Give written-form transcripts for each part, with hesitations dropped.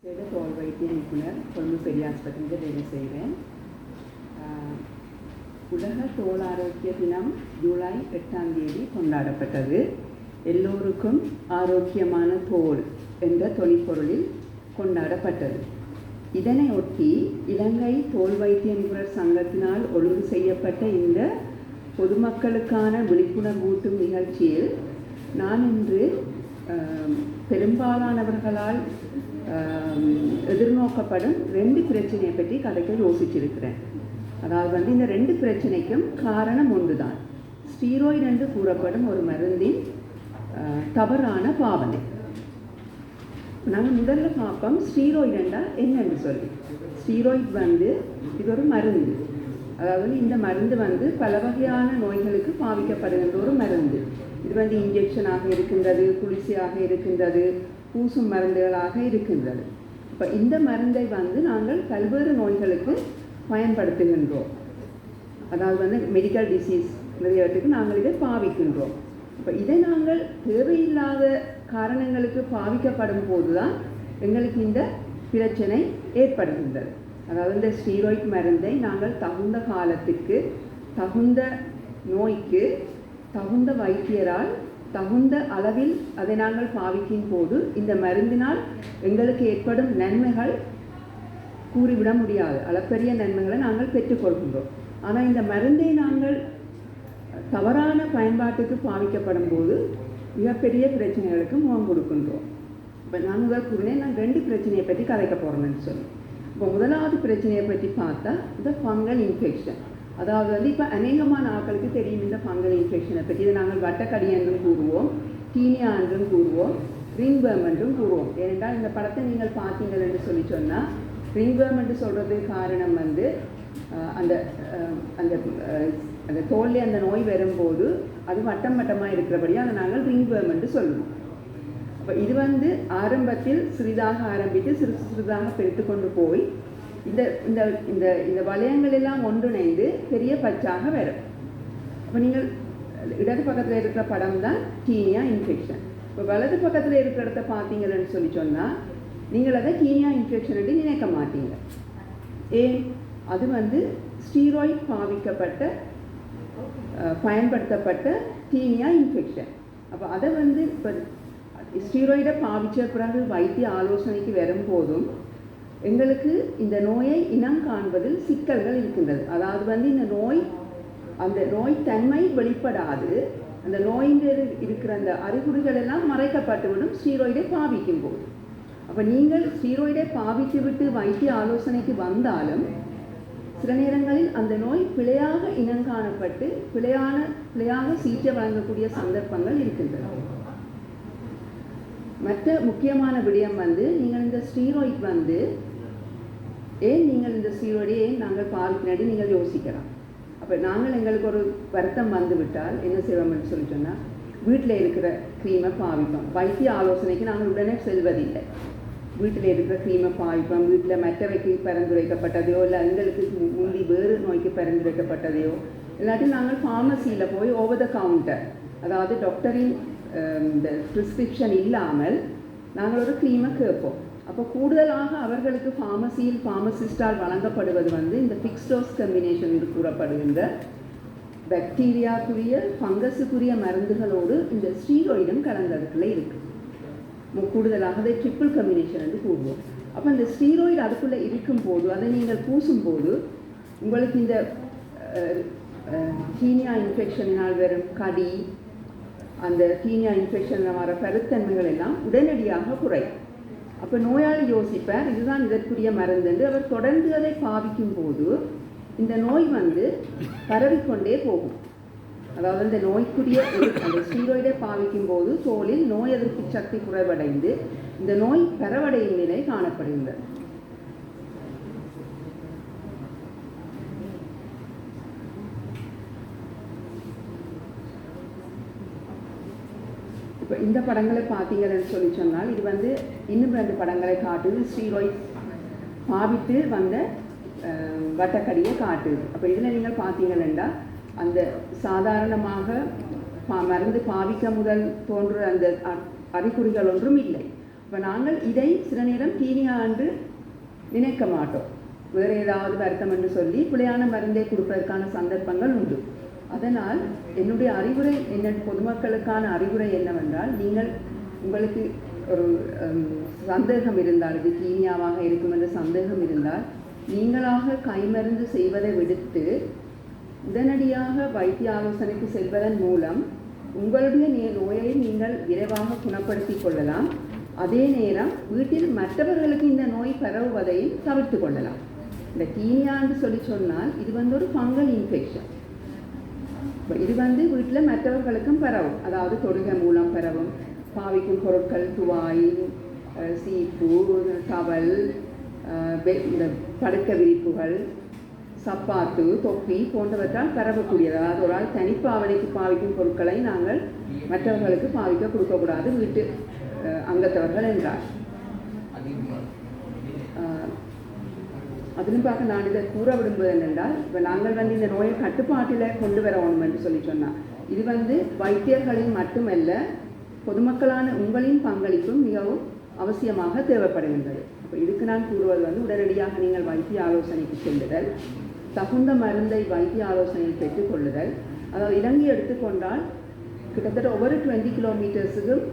தோல் வைத்திய நிபுணர் கொழும்பு பெரிய ஆஸ்பத்திரியில் வேலை செய்கிறேன். உலக தோல் ஆரோக்கிய தினம் ஜூலை 8ஆம் தேதி கொண்டாடப்பட்டது. எல்லோருக்கும் ஆரோக்கியமான தோல் என்ற தொனிப்பொருளில் கொண்டாடப்பட்டது. இதனை ஒட்டி இலங்கை தோல் வைத்திய நிபுணர் சங்கத்தினால் ஒழுங்கு செய்யப்பட்ட இந்த பொதுமக்களுக்கான விழிப்புணர்வூட்டும் நிகழ்ச்சியில் நான் இன்று பெரும்பாலானவர்களால் எதிர்நோக்கப்படும் 2 பிரச்சனையை பற்றி கதைக்க யோசிச்சிருக்கிறேன். அதாவது இந்த 2 பிரச்சனைக்கும் காரணம் ஒன்றுதான், ஸ்டீராய்டு என்று கூறப்படும் ஒரு மருந்தின் தவறான பாவனை. நாங்கள் முதல்ல பார்ப்போம் ஸ்டீராய்டு என்றால் என்னென்று சொல்லி. ஸ்டீராய்டு இது ஒரு மருந்து. அதாவது இந்த மருந்து பல வகையான நோய்களுக்கு பாவிக்கப்படுகின்ற ஒரு மருந்து. இது இன்ஜெக்ஷனாக இருக்கின்றது, குளிர்ச்சியாக இருக்கின்றது, பூசும் மருந்துகளாக இருக்கின்றது. இப்போ இந்த மருந்தை நாங்கள் பல்வேறு நோய்களுக்கு பயன்படுத்துகின்றோம். அதாவது மெடிக்கல் டிசீஸ் நிறையத்துக்கு நாங்கள் இதை பாவிக்கின்றோம். இப்போ இதை நாங்கள் தேவையில்லாத காரணங்களுக்கு பாவிக்கப்படும் போது தான் எங்களுக்கு இந்த பிரச்சனை ஏற்படுகின்றது. அதாவது இந்த ஸ்டீராய்டு மருந்தை நாங்கள் தகுந்த காலத்துக்கு, தகுந்த நோய்க்கு, தகுந்த வைத்தியரால் தகுந்த அளவில் அதை நாங்கள் பாவிக்கும் போது இந்த மருந்தினால் எங்களுக்கு ஏற்படும் நன்மைகள் கூறிவிட முடியாது. அளப்பரிய நன்மைகளை நாங்கள் பெற்றுக்கொள்கின்றோம். ஆனால் இந்த மருந்தை நாங்கள் தவறான பயன்பாட்டுக்கு பாவிக்கப்படும் போது மிகப்பெரிய பிரச்சனைகளுக்கு முகம் கொடுக்கின்றோம். இப்போ நான் கூறினேன், நான் 2 பிரச்சனையை பற்றி கதைக்க போகிறேன்னு சொல்லி. இப்போ முதலாவது பிரச்சனையை பற்றி பார்த்தா இந்த ஃபங்கல் இன்ஃபெக்ஷன். அதாவது இப்போ அநேகமான ஆட்களுக்கு தெரியும் இந்த ஃபங்கல் இன்ஃபெக்ஷனை பற்றி. இதை நாங்கள் வட்டக்கடி என்றும் கூறுவோம், டீனியா என்றும் கூறுவோம், ரிங்வேர்ம் என்றும் கூறுவோம். ஏனென்றால் இந்த படத்தை நீங்கள் பார்த்தீங்கள் என்று சொல்லி சொன்னால், ரிங்வேர்ம் என்று சொல்கிறதுக்கு காரணம் அந்த அந்த அந்த தோல்லே அந்த நோய் வரும்போது அது வட்டம் வட்டமாக இருக்கிறபடியாக அதை நாங்கள் ரிங்வேர்ம் என்று சொல்லுவோம். அப்போ இது ஆரம்பத்தில் சிறிதாக ஆரம்பித்து சிறிதாக பெருத்து கொண்டு போய் இந்த இந்த இந்த இந்த வளையங்கள் எல்லாம் ஒன்றிணைந்து பெரிய பச்சாக வரும். அப்போ நீங்கள் இடது பக்கத்தில் இருக்கிற படம் தான் டீனியா இன்ஃபெக்ஷன். இப்போ வலது பக்கத்தில் இருக்கிற இடத்த பார்த்தீங்கன்னு சொல்லி சொன்னால் நீங்கள் அதை டீனியா இன்ஃபெக்ஷன் என்று நினைக்க மாட்டீங்க. ஏன்? அது ஸ்டீராய்டு பாவிக்கப்பட்ட பயன்படுத்தப்பட்ட டீனியா இன்ஃபெக்ஷன். அப்போ அதை இப்போ ஸ்டீராய்டை பாவித்த பிறகு வைத்திய ஆலோசனைக்கு வரும்போதும் எங்களுக்கு இந்த நோயை இனம் காண்பதில் சிக்கல்கள் இருக்கின்றது. அதாவது இந்த நோய், அந்த நோய் தன்மை வெளிப்படாது, அந்த நோயின் இருக்கிற அந்த அறிகுறிகள் எல்லாம் மறைக்கப்பட்டுவிடும் ஸ்டீராய்டை பாவிக்கும் போது. அப்போ நீங்கள் ஸ்டீராய்டை பாவித்து விட்டு வைத்திய ஆலோசனைக்கு வந்தாலும் சில நேரங்களில் அந்த நோய் பிழையாக இனங்காணப்பட்டு பிழையாக சிகிச்சை வழங்கக்கூடிய சந்தர்ப்பங்கள் இருக்கின்றன. மற்ற முக்கியமான விடயம் நீங்கள் இந்த ஸ்டீராய்டு ஏன் நீங்கள் இந்த ஸ்டீராய்டை ஏன் நாங்கள் பாவிக்கிறாடி நீங்கள் யோசிக்கலாம். அப்போ நாங்கள் எங்களுக்கு ஒரு வருத்தம் விட்டால் என்ன செய்வோம்னு சொல்லி சொன்னால், வீட்டில் இருக்கிற க்ரீமை பாவிப்போம். வைத்திய ஆலோசனைக்கு நாங்கள் உடனே செல்வதில்லை. வீட்டில் இருக்கிற க்ரீமை பாவிப்போம். வீட்டில் மற்றவைக்கு பரிந்துரைக்கப்பட்டதையோ இல்லை எங்களுக்கு முந்தி வேறு நோய்க்கு பரிந்துரைக்கப்பட்டதையோ இல்லாட்டி நாங்கள் ஃபார்மசியில் போய் ஓவர் த கவுண்டர், அதாவது டாக்டரின் இந்த ப்ரிஸ்கிரிப்ஷன் இல்லாமல் நாங்கள் ஒரு க்ரீமை கேட்போம். அப்போ கூடுதலாக அவர்களுக்கு ஃபார்மசிஸ்டால் வழங்கப்படுவது இந்த ஃபிக்ஸ்ட் டோஸ் கம்பினேஷன் என்று கூறப்படுகின்ற பாக்டீரியாக்குரிய ஃபங்கஸுக்குரிய மருந்துகளோடு இந்த ஸ்டீராய்டும் கலந்ததுக்குள்ளே இருக்குது. கூடுதலாக அதை ட்ரிப்பிள் கம்பினேஷன் என்று கூறுவோம். அப்போ இந்த ஸ்டீராய்டு அதுக்குள்ளே இருக்கும்போது அதை நீங்கள் பூசும்போது உங்களுக்கு இந்த டீனியா இன்ஃபெக்ஷனால் வரும் கடி, அந்த டீனியா இன்ஃபெக்ஷனில் வர கருத்தன்மைகள் எல்லாம் உடனடியாக குறையும். அப்போ நோயாளி யோசிப்பார், இதுதான் இதற்குரிய மருந்து என்று. அவர் தொடர்ந்து அதை பாவிக்கும் போது இந்த நோய் பரவிக்கொண்டே போகும். அதாவது இந்த நோய்க்குரிய அந்த ஸ்டீராய்டை பாவிக்கும் போது தோலில் நோய் எதிர்ப்பு சக்தி குறைவடைந்து இந்த நோய் பரவடையும் நிலை காணப்படுகின்றது. இப்போ இந்த படங்களை பார்த்தீங்கன்னு சொல்லி சொன்னால் இது இன்னும் 2 படங்களை காட்டுது. ஸ்டீராய்டு பாவித்து வந்த வட்டக்கடியை காட்டுது. அப்போ இதில் நீங்கள் பார்த்தீங்கன்னா அந்த சாதாரணமாக மருந்து பாவிக்க முதல் தோன்ற அந்த அறிகுறிகள் ஒன்றும் இல்லை. இப்போ நாங்கள் இதை சில நேரம் தீனியா என்று நினைக்க மாட்டோம். வேறு ஏதாவது வருத்தம் என்று சொல்லி பிழையான மருந்தை கொடுப்பதற்கான சந்தர்ப்பங்கள் உண்டு. அதனால் என்னுடைய அறிவுரை என்ன, பொதுமக்களுக்கான அறிவுரை என்னவென்றால், நீங்கள் உங்களுக்கு ஒரு சந்தேகம் இருந்தால், இது தீனியாவாக இருக்கும் என்ற சந்தேகம் இருந்தால், நீங்களாக கைமருந்து செய்வதை விடுத்து உடனடியாக வைத்திய ஆலோசனைக்கு செல்வதன் மூலம் உங்களுடைய நோயை நீங்கள் விரைவாக குணப்படுத்தி கொள்ளலாம். அதே நேரம் வீட்டில் மற்றவர்களுக்கு இந்த நோய் பரவுவதையும் தவிர்த்து கொள்ளலாம். இந்த தீனியான்னு சொல்லி சொன்னால் இது ஒரு ஃபங்கல் இன்ஃபெக்ஷன். இது வீட்டில் மற்றவர்களுக்கும் பரவும், அதாவது தொடுகை மூலம் பரவும். பாவிக்கும் பொருட்கள், துவாய், சீப்பு, டவல், இந்த படுக்க விரிப்புகள், சப்பாத்து, தொப்பி போன்றவற்றால் பரவக்கூடியது. அதாவது ஒரு ஆள் தனிப்பாவனைக்கு பாவிக்கும் பொருட்களை நாங்கள் மற்றவர்களுக்கு பாவிக்க கொடுக்கக்கூடாது, வீட்டு அங்கத்தவர்கள் என்றார். அதிலும் பார்க்க நான் இதை கூற விரும்புவது என்னென்றால், இப்போ நாங்கள் இந்த நோயை கட்டுப்பாட்டில் கொண்டு வரணும் என்று சொல்லி சொன்னால், இது வைத்தியர்களின் மட்டுமல்ல, பொதுமக்களான உங்களின் பங்களிப்பும் மிகவும் அவசியமாக தேவைப்படுகின்றது. அப்போ இதுக்கு நான் கூறுவது உடனடியாக நீங்கள் வைத்திய ஆலோசனைக்கு செல்லுதல், தகுந்த மருந்தை வைத்திய ஆலோசனையில் பெற்றுக்கொள்ளுதல். அதாவது இலங்கை எடுத்துக்கொண்டால் கிட்டத்தட்ட ஒவ்வொரு 20 கிலோமீட்டர்ஸுக்கும்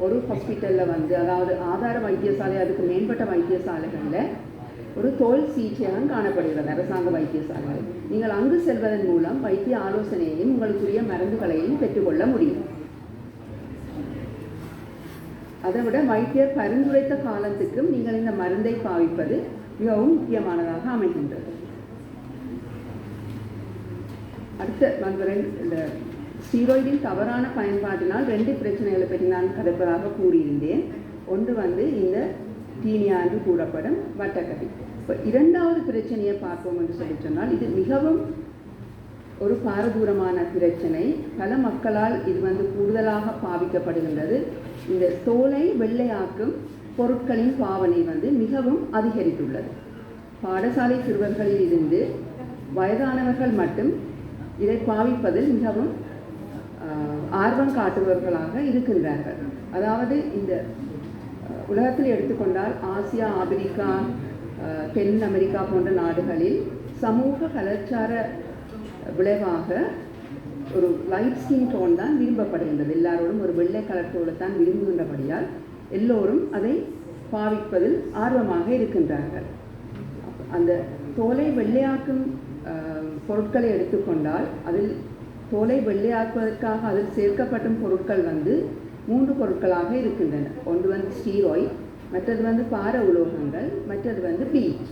ஒரு ஹாஸ்பிட்டலில் அதாவது ஆதார வைத்தியசாலை, அதுக்கு மேம்பட்ட வைத்தியசாலைகளில் ஒரு தோல் சிகிச்சையகம் காணப்படுகிறது, அரசாங்க வைத்தியசாலைகள். நீங்கள் அங்கு செல்வதன் மூலம் வைத்திய ஆலோசனையையும் உங்களுக்குரிய மருந்துகளையும் பெற்றுக்கொள்ள முடியும். அதை விட வைத்தியர் பரிந்துரைத்த காலத்துக்கும் நீங்கள் இந்த மருந்தை பாவிப்பது மிகவும் முக்கியமானதாக அமைகின்றது. அடுத்த இந்த ஸ்டீராய்டின் தவறான பயன்பாட்டினால் 2 பிரச்சனைகளை பற்றி நான் கதைப்பதாக கூறியிருந்தேன். ஒன்று இந்த டீனியா என்று கூறப்படும் வட்டக்கட்டி. இப்போ 2வது பிரச்சனையை பார்ப்போம் என்று சொல்லி சொன்னால், இது மிகவும் ஒரு பாரதூரமான பிரச்சனை. பல மக்களால் இது கூடுதலாக பாவிக்கப்படுகின்றது. இந்த தோலை வெள்ளையாக்கும் பொருட்களின் பாவனை மிகவும் அதிகரித்துள்ளது. பாடசாலை சிறுவர்களில் இருந்து வயதானவர்கள் மட்டும் இதை பாவிப்பதில் மிகவும் ஆர்வம் காட்டுபவர்களாக இருக்கின்றார்கள். அதாவது இந்த உலகத்தில் எடுத்துக்கொண்டால் ஆசியா, ஆப்பிரிக்கா, தென் அமெரிக்கா போன்ற நாடுகளில் சமூக கலாச்சார விளைவாக ஒரு லைட் ஸ்கின் டோன் தான் விரும்பப்படுகின்றது. எல்லாரோடும் ஒரு வெள்ளை கலர் தோலை தான் விரும்புகின்றபடியால் எல்லோரும் அதை பாவிப்பதில் ஆர்வமாக இருக்கின்றார்கள். அந்த தோலை வெள்ளையாக்கும் பொருட்களை எடுத்துக்கொண்டால், அதில் தோலை வெள்ளையாக்குவதற்காக அதில் சேர்க்கப்படும் பொருட்கள் 3 பொருட்களாக இருக்கின்றன. ஒன்று ஸ்டீராய்ட், மற்றது பார உலோகங்கள், மற்றது ப்ளீச்.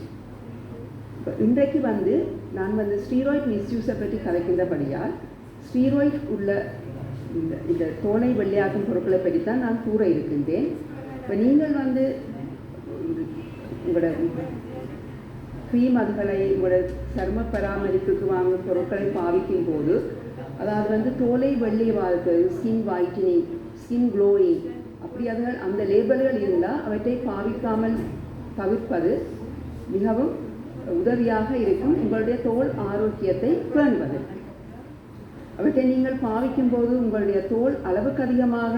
இப்போ இன்றைக்கு நான் ஸ்டீராய்ட் மிஸ்யூஸை பற்றி கதைக்கின்றபடியால் ஸ்டீராய்ட் உள்ள இந்த தோலை வெள்ளையாக்கும் பொருட்களை பற்றி தான் நான் கூற இருக்கின்றேன். இப்போ நீங்கள் உங்களோட க்ரீம் அதுகளை உங்களோட சரும பராமரிப்புக்கு வாங்கும் பொருட்களை பாவிக்கும் போது, அதாவது தோலை வெள்ளையாவது, ஸ்கின் ஒயிட்டனிங், ஸ்கின் க்ளோயிங், அப்படி அதுகள் அந்த லேபிள்கள் இருந்தால் அவற்றை பாவிக்காமல் தவிர்ப்பது மிகவும் உதவியாக இருக்கும் உங்களுடைய தோல் ஆரோக்கியத்தை பேணுவது. அவற்றை நீங்கள் பாவிக்கும் போது உங்களுடைய தோல் அளவுக்கு அதிகமாக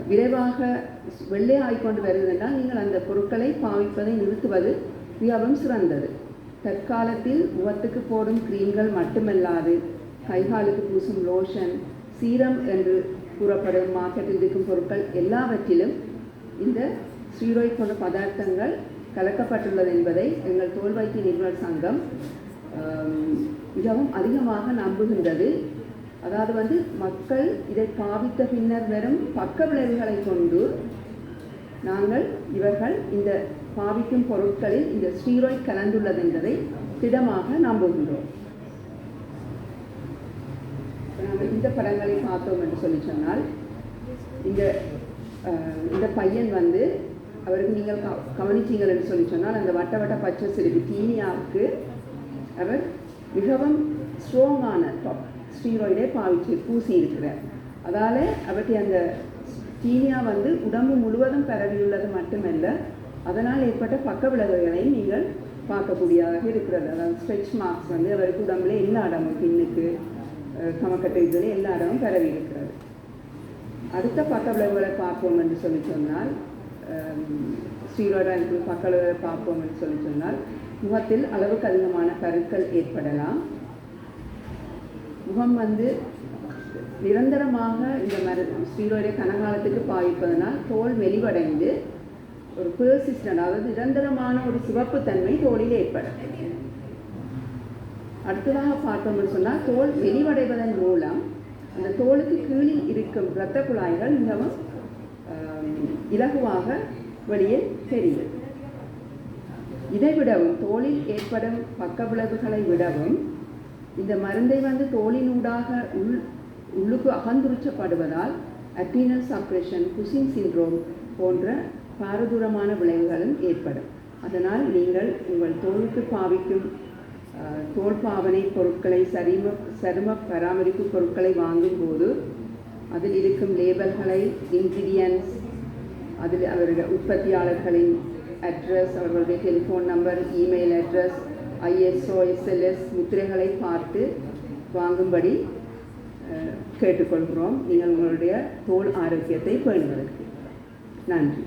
விரைவாக வெள்ளை ஆகிக்கொண்டு வருவதென்றால் நீங்கள் அந்த பொருட்களை பாவிப்பதை நிறுத்துவது மிகவும் சிறந்தது. தற்காலத்தில் முகத்துக்கு போடும் கிரீம்கள் மட்டுமல்லாது கைகாலுக்கு பூசும் லோஷன், சீரம் என்று கூறப்படும் மார்க்கெட்டில் இருக்கும் பொருட்கள் எல்லாவற்றிலும் இந்த ஸ்டீராய்ட் போன்ற பதார்த்தங்கள் கலக்கப்பட்டுள்ளது என்பதை எங்கள் தோல் வைத்திய நிபுணர் சங்கம் மிகவும் அதிகமாக நம்புகின்றது. அதாவது மக்கள் இதை பாவித்த பின்னர் வரும் பக்க விளைவுகளை கொண்டு நாங்கள் இவர்கள் இந்த பாவிக்கும் பொருட்களில் இந்த ஸ்டீராய்ட் கலந்துள்ளது என்பதை திடமாக நம்புகின்றோம். நாங்கள் இந்த படங்களை பார்த்தோம் என்று சொல்லி சொன்னால், இந்த பையன் அவருக்கு நீங்கள் கவனிச்சீங்கள் என்று சொல்லி சொன்னால், அந்த வட்ட வட்ட பச்சை சிறுவி டீனியாவுக்கு அவர் மிகவும் ஸ்ட்ராங்கான ஸ்டீராய்டை பூசி இருக்கிறார். அதால் அவற்றை அந்த டீனியா உடம்பு முழுவதும் பரவியுள்ளது மட்டுமல்ல, அதனால் ஏற்பட்ட பக்க விளைவுகளை நீங்கள் பார்க்கக்கூடியதாக இருக்கிறது. அதாவது ஸ்ட்ரெச் மார்க்ஸ் அவருக்கு உடம்புல எல்லா இடமும், பின்னுக்கு, கமக்கட்டை இதில் எல்லா இடமும் பரவி இருக்கிறது. அடுத்த பக்க விளைவுகளை பார்ப்போம் என்று சொல்லி சொன்னால், ஸ்டீராய்டாக இருக்கிற பக்கங்களை பார்ப்போம்னு சொன்னால் முகத்தில் அளவுக்கு அதிகமான பருக்கள் ஏற்படலாம். முகம் நிரந்தரமாக இந்த ஸ்டீராய்டை கனகாலத்துக்கு பாவிப்பதனால் தோல் மெலிவடைந்து ஒரு பெர்சிஸ்டன்ட், அதாவது நிரந்தரமான ஒரு சிவப்பு தன்மை தோலில் ஏற்படும். அடுத்ததாக பார்த்தோம்னு சொன்னால் தோல் மெலிவடைவதன் மூலம் அந்த தோலுக்கு கீழே இருக்கும் இரத்த குழாய்கள் மிகவும் இலகுவாக வெளியே தெரியும். இதை விடவும் தோலில் ஏற்படும் பக்க விளைவுகளை விடவும் இந்த மருந்தை தோலினூடாக உள்ளுக்கு அகந்துருச்சப்படுவதால் அட்ரீனல் சப்ரெஷன், குசிங் சிண்ட்ரோம் போன்ற பாரதூரமான விளைவுகளும் ஏற்படும். அதனால் நீங்கள் உங்கள் தோலுக்கு பாவிக்கும் தோல் பாவனை பொருட்களை, சரும பராமரிப்பு பொருட்களை வாங்கும்போது அதில் இருக்கும் லேபல்களை, இன்கிரீடியன்ட்ஸ், அதில் அவருடைய உற்பத்தியாளர்களின் அட்ரஸ், அவர்களுடைய telephone number, email address, ISO SLS முத்திரைகளை பார்த்து வாங்கும்படி கேட்டுக்கொள்கிறோம். நீங்கள் உங்களுடைய தோல் ஆரோக்கியத்தை பேணுவதற்கு. நன்றி.